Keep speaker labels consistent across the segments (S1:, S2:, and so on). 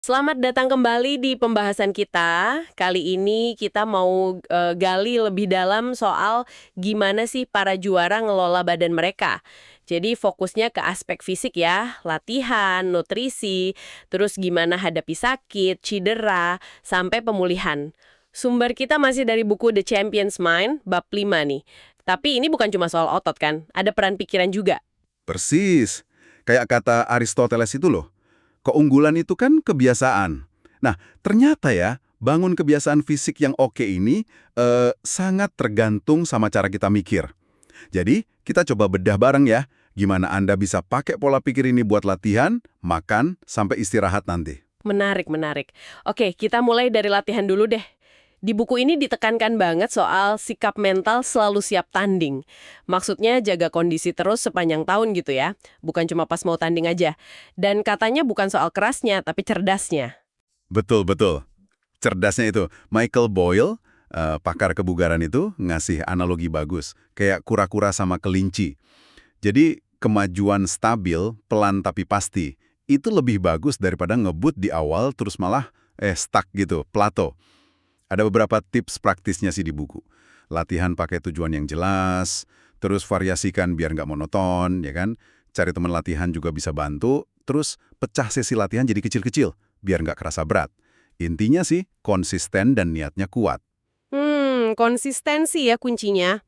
S1: Selamat datang kembali di pembahasan kita. Kali ini kita mau gali lebih dalam soal gimana sih para juara ngelola badan mereka. Jadi fokusnya ke aspek fisik ya, latihan, nutrisi, terus gimana hadapi sakit, cedera, sampai pemulihan. Sumber kita masih dari buku The Champion's Mind, bab 5 nih. Tapi ini bukan cuma soal otot kan, ada peran pikiran juga.
S2: Persis. Kayak kata Aristoteles itu loh, keunggulan itu kan kebiasaan. Nah, ternyata ya, bangun kebiasaan fisik yang oke ini sangat tergantung sama cara kita mikir. Jadi, kita coba bedah bareng ya, gimana Anda bisa pakai pola pikir ini buat latihan, makan, sampai istirahat nanti.
S1: Menarik, menarik. Oke, kita mulai dari latihan dulu deh. Di buku ini ditekankan banget soal sikap mental selalu siap tanding. Maksudnya jaga kondisi terus sepanjang tahun gitu ya. Bukan cuma pas mau tanding aja. Dan katanya bukan soal kerasnya, tapi cerdasnya.
S2: Betul, betul. Cerdasnya itu, Michael Boyle, pakar kebugaran itu, ngasih analogi bagus. Kayak kura-kura sama kelinci. Jadi, kemajuan stabil, pelan tapi pasti, itu lebih bagus daripada ngebut di awal terus malah stuck gitu, plato. Ada beberapa tips praktisnya sih di buku. Latihan pakai tujuan yang jelas, terus variasikan biar nggak monoton, ya kan? Cari teman latihan juga bisa bantu, terus pecah sesi latihan jadi kecil-kecil, biar nggak kerasa berat. Intinya sih, konsisten dan niatnya kuat.
S1: Konsistensi ya kuncinya.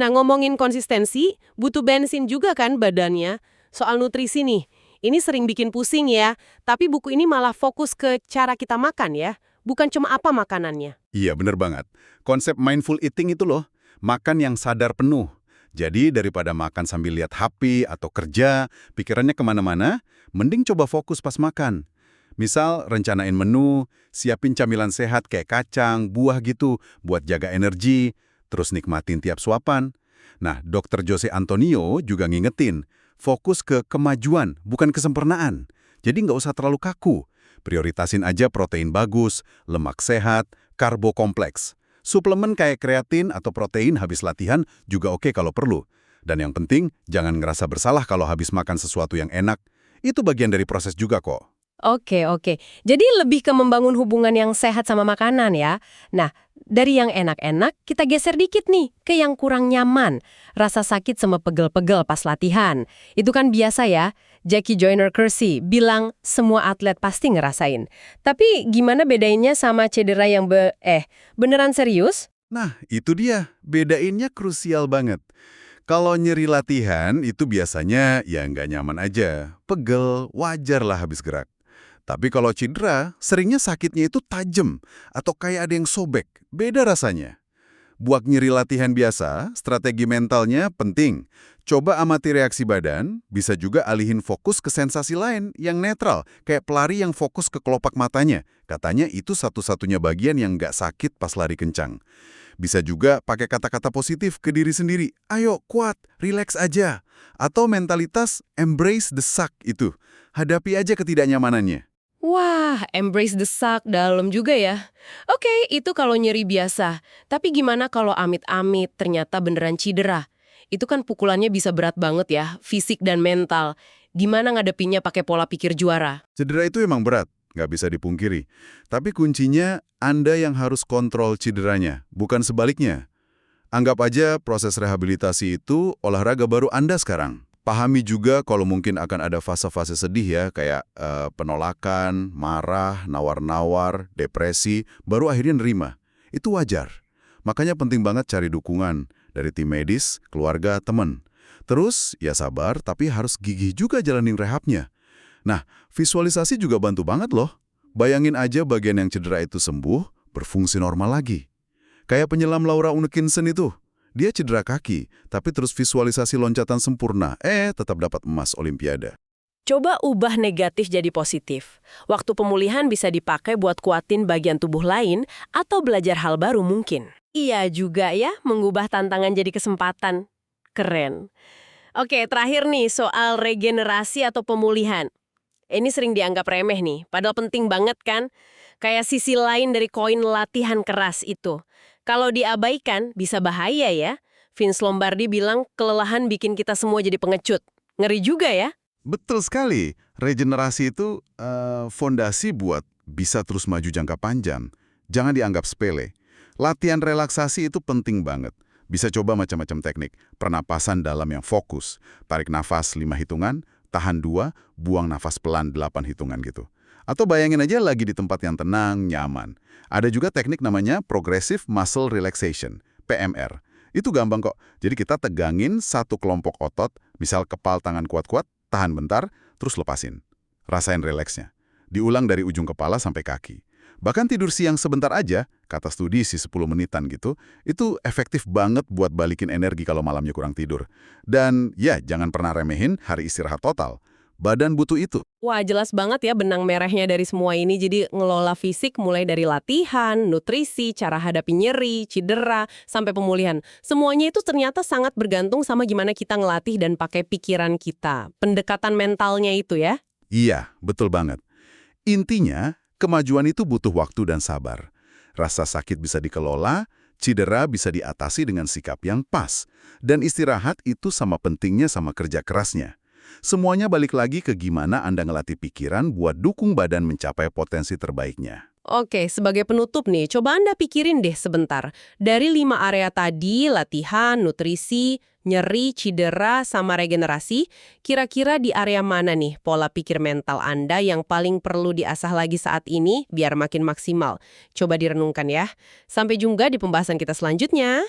S1: Nah, ngomongin konsistensi, butuh bensin juga kan badannya. Soal nutrisi nih, ini sering bikin pusing ya. Tapi buku ini malah fokus ke cara kita makan ya. Bukan cuma apa makanannya.
S2: Iya, bener banget. Konsep mindful eating itu loh, makan yang sadar penuh. Jadi daripada makan sambil lihat HP atau kerja, pikirannya kemana-mana, mending coba fokus pas makan. Misal, rencanain menu, siapin camilan sehat kayak kacang, buah gitu, buat jaga energi, terus nikmatin tiap suapan. Nah, Dr. Jose Antonio juga ngingetin, fokus ke kemajuan, bukan kesempurnaan. Jadi nggak usah terlalu kaku. Prioritasin aja protein bagus, lemak sehat, karbo kompleks. Suplemen kayak kreatin atau protein habis latihan juga oke kalau perlu. Dan yang penting, jangan ngerasa bersalah kalau habis makan sesuatu yang enak. Itu bagian dari proses juga kok.
S1: Oke, oke. Jadi lebih ke membangun hubungan yang sehat sama makanan ya. Nah, dari yang enak-enak, kita geser dikit nih ke yang kurang nyaman. Rasa sakit sama pegel-pegel pas latihan. Itu kan biasa ya. Jackie Joyner Kersee bilang semua atlet pasti ngerasain. Tapi gimana bedainnya sama cedera yang beneran serius?
S2: Nah, itu dia. Bedainnya krusial banget. Kalau nyeri latihan, itu biasanya ya nggak nyaman aja. Pegel, wajar lah habis gerak. Tapi kalau cedera, seringnya sakitnya itu tajam atau kayak ada yang sobek. Beda rasanya. Buat nyeri latihan biasa, strategi mentalnya penting. Coba amati reaksi badan, bisa juga alihin fokus ke sensasi lain yang netral, kayak pelari yang fokus ke kelopak matanya. Katanya itu satu-satunya bagian yang nggak sakit pas lari kencang. Bisa juga pakai kata-kata positif ke diri sendiri. Ayo, kuat, relax aja. Atau mentalitas embrace the suck itu. Hadapi aja ketidaknyamanannya.
S1: Wah, embrace the suck dalam juga ya. Oke, itu kalau nyeri biasa. Tapi gimana kalau amit-amit ternyata beneran cedera? Itu kan pukulannya bisa berat banget ya, fisik dan mental. Gimana ngadepinnya pakai pola pikir juara?
S2: Cedera itu emang berat, nggak bisa dipungkiri. Tapi kuncinya Anda yang harus kontrol cederanya, bukan sebaliknya. Anggap aja proses rehabilitasi itu olahraga baru Anda sekarang. Pahami juga kalau mungkin akan ada fase-fase sedih ya, kayak penolakan, marah, nawar-nawar, depresi, baru akhirnya nerima. Itu wajar. Makanya penting banget cari dukungan dari tim medis, keluarga, teman. Terus, ya sabar, tapi harus gigih juga jalanin rehabnya. Nah, visualisasi juga bantu banget loh. Bayangin aja bagian yang cedera itu sembuh, berfungsi normal lagi. Kayak penyelam Laura Unekinson itu. Dia cedera kaki, tapi terus visualisasi loncatan sempurna. Tetap dapat emas Olimpiade.
S1: Coba ubah negatif jadi positif. Waktu pemulihan bisa dipakai buat kuatin bagian tubuh lain atau belajar hal baru mungkin. Iya juga ya, mengubah tantangan jadi kesempatan. Keren. Oke, terakhir nih soal regenerasi atau pemulihan. Ini sering dianggap remeh nih, padahal penting banget kan? Kayak sisi lain dari koin latihan keras itu. Kalau diabaikan, bisa bahaya ya. Vince Lombardi bilang kelelahan bikin kita semua jadi pengecut. Ngeri juga ya.
S2: Betul sekali. Regenerasi itu fondasi buat bisa terus maju jangka panjang, jangan dianggap sepele. Latihan relaksasi itu penting banget. Bisa coba macam-macam teknik. Pernapasan dalam yang fokus. Tarik nafas 5 hitungan, tahan 2, buang nafas pelan 8 hitungan gitu. Atau bayangin aja lagi di tempat yang tenang, nyaman. Ada juga teknik namanya Progressive Muscle Relaxation, PMR. Itu gampang kok. Jadi kita tegangin satu kelompok otot, misal kepal tangan kuat-kuat, tahan bentar, terus lepasin. Rasain rileksnya. Diulang dari ujung kepala sampai kaki. Bahkan tidur siang sebentar aja, kata studi sih 10 menitan gitu, itu efektif banget buat balikin energi kalau malamnya kurang tidur. Dan ya, jangan pernah remehin hari istirahat total. Badan butuh itu.
S1: Wah, jelas banget ya benang merahnya dari semua ini. Jadi ngelola fisik mulai dari latihan, nutrisi, cara hadapi nyeri, cedera, sampai pemulihan. Semuanya itu ternyata sangat bergantung sama gimana kita ngelatih dan pakai pikiran kita. Pendekatan mentalnya itu ya.
S2: Iya, betul banget. Intinya, kemajuan itu butuh waktu dan sabar. Rasa sakit bisa dikelola, cedera bisa diatasi dengan sikap yang pas. Dan istirahat itu sama pentingnya sama kerja kerasnya. Semuanya balik lagi ke gimana Anda ngelatih pikiran buat dukung badan mencapai potensi terbaiknya.
S1: Oke, sebagai penutup nih, coba Anda pikirin deh sebentar. Dari 5 area tadi, latihan, nutrisi, nyeri, cedera, sama regenerasi, kira-kira di area mana nih pola pikir mental Anda yang paling perlu diasah lagi saat ini biar makin maksimal? Coba direnungkan ya. Sampai jumpa di pembahasan kita selanjutnya.